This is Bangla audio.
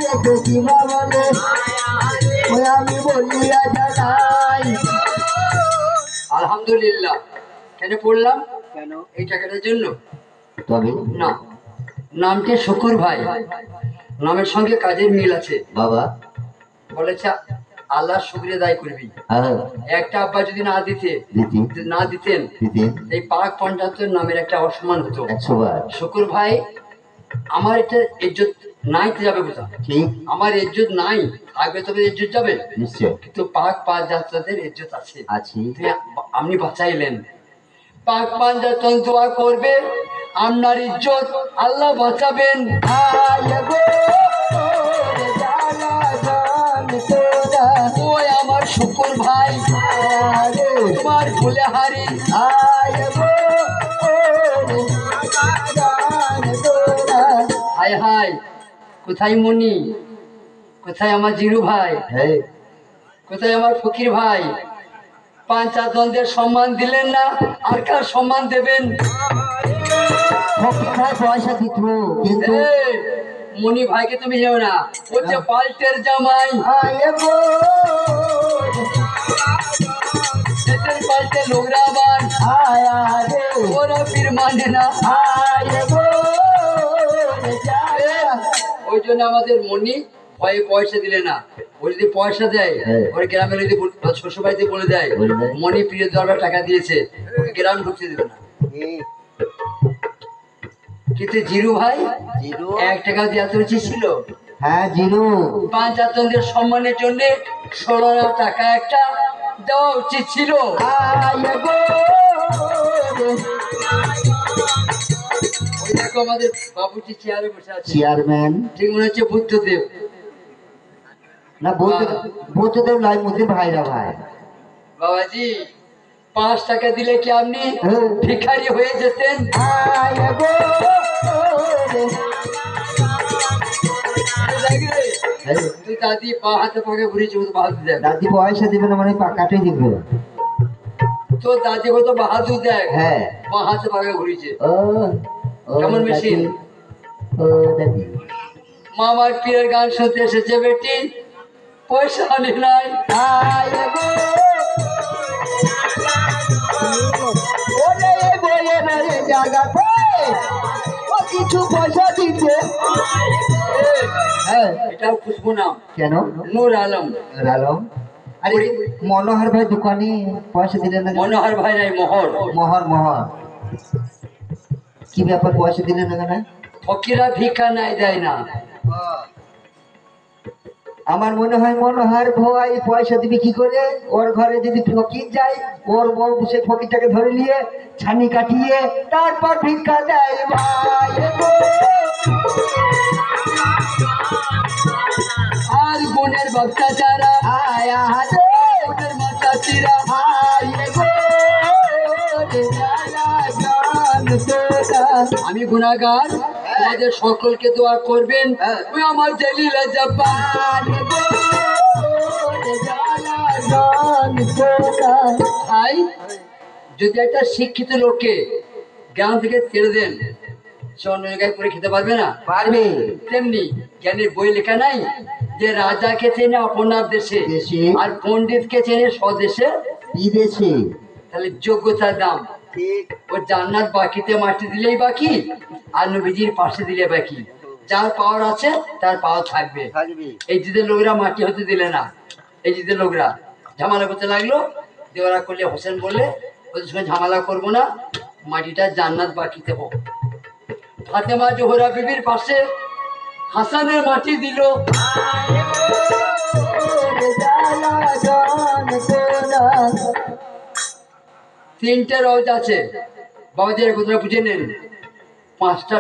রেখে কিবা বলে ওই আমি বলিয়া জানাই। আলহামদুলিল্লাহ। কেন পড়লাম? কেন? এই টাকাটার জন্য? তবে না, নামটি শুকুর ভাই, নামের সঙ্গে কাজের মিল আছে বাবা। বলেছে আল্লাহ শুকরিয়া আদায় করবি। একটা আব্বা যদি না দিতেন এই পাক পঞ্চায়েতের নামের একটা অসম্মান হতো। শুকুর ভাই আমার একটা ইজ্জত নাই তো যাবে কোথা? আমার ইজ্জত নাই, থাকবে তবে ইজ্জত যাবে নিশ্চয়, কিন্তু পাক পাঞ্জাতদের ইজ্জত আছে। আপনি বাঁচাইলেন। পাক পাঞ্জাত দোয়া করবে আপনার ইজ্জত আল্লাহ বাঁচাবেন। ওই আমার শুকুর ভাই তোমার ভুলে হারি। হায় হায়, কোথায় মনি, কোথায় আমার জিরু ভাই, কোথায় আমার ফকির ভাই? পাঞ্চাতনদের সম্মান দিলেন না, আর কার সম্মান দেবেন? পয়সা দিত কিন্তু মনি ভাইকে তুমি যেও না, ও যে পাল্টের জামাই। পাল্টে লোকরা আবার ওরা ফির মানে না। ওই জন্য আমাদের মনি ভয়ে পয়সা দিলে না। ও যদি পয়সা দেয় ওর গ্রামে যদি শ্বশুর বাড়িতে বলে দেয় মনি প্রিয় দরবার টাকা দিয়েছে, ওকে গ্রাম ঢুকতে দেবে না। কিন্তু জিরু ভাই 1 টাকা দিয়ে এত রুচি ছিল। হ্যাঁ জিরু, পাঞ্চাতনদের সম্মানের জন্য 16 টাকা একটা দেওয়া উচিত ছিল। ওই দেখো আমাদের বাবুজি চেয়ারে বসে আছে, চেয়ারম্যান। ঠিক মনে হচ্ছে বুদ্ধদেব। না বুদ্ধদেব নয়, মুদির ভাইরা ভাই। বাবাজি 5 টাকা দিলে কি আপনি ভিখারি হয়ে যেতেন? তুই দাদি পা হাতে পাকে ঘুরেছি, দাদি পয়সা দিবে না মানে পাকাটাই দিবে। তো দাদি কত বাহাদুর দেখ, হ্যাঁ পা হাতে পাকে ঘুরেছে কেমন মেশিন। মামার পীরের গান শুনতে এসেছে বেটি, পয়সা আনি নাই। কিছু পয়সা দিতে এটাও খুশবু নাম। কেন? নূর আলম। আলম। আরে মনোহর ভাই দোকানে পয়সা দিলেন না? মনোহর ভাই নাই, মোহর। মোহর মোহর কি ব্যাপার, পয়সা দিলেন না কেন? ফকিরা ভিক্ষা নাই দেয় না। আমার মনে হয় মনোহর ভাই পয়সা দিবি কি করে? ওর ঘরে যদি ফকির যায়, ওর বউ সেই ফকিরটাকে ধরে নিয়ে ছানি কাটিয়ে তারপর ভিক্ষা দেয়। ভাই আর বোনের বাচ্চা যারা আয়া বোনের মাতাচিরা আমি গুনাহগার, তোমাদের সকলকে দোয়া করবেন ওই আমার জলিলা জব্বার। ভাই যদি একটা শিক্ষিত লোককে গ্রাম থেকে ছেড়ে দেন, সে অন্য জায়গায় করে খেতে পারবে না? পারবে। তেমনি জ্ঞানের বই লেখা নাই যে রাজাকে চেনে আপনার দেশে আর পণ্ডিতকে চেনে স্বদেশে বিদেশে। তাহলে যোগ্যতার দাম। ওর জান্নাত বাকিতে মাটি দিলেই বাকি, আর নবীজির পাশে দিলে বাকি। যার পাওয়ার আছে তার পাওয়ার থাকবে। এই জিদের লোকরা মাটি হতে দিলে না, এই জিদের লোকরা ঝামেলা করতে লাগলো। দেওয়ারা করলে হোসেন বললে ওদের সঙ্গে ঝামেলা করবো না, মাটিটা জান্নাত বাকিতে হোক। ফাতেমা জোহরা বিবির পাশে হাসানের মাটি দিল। তিনটে রোজ আছে বাবাজির কথা বুঝে নেন। 5টা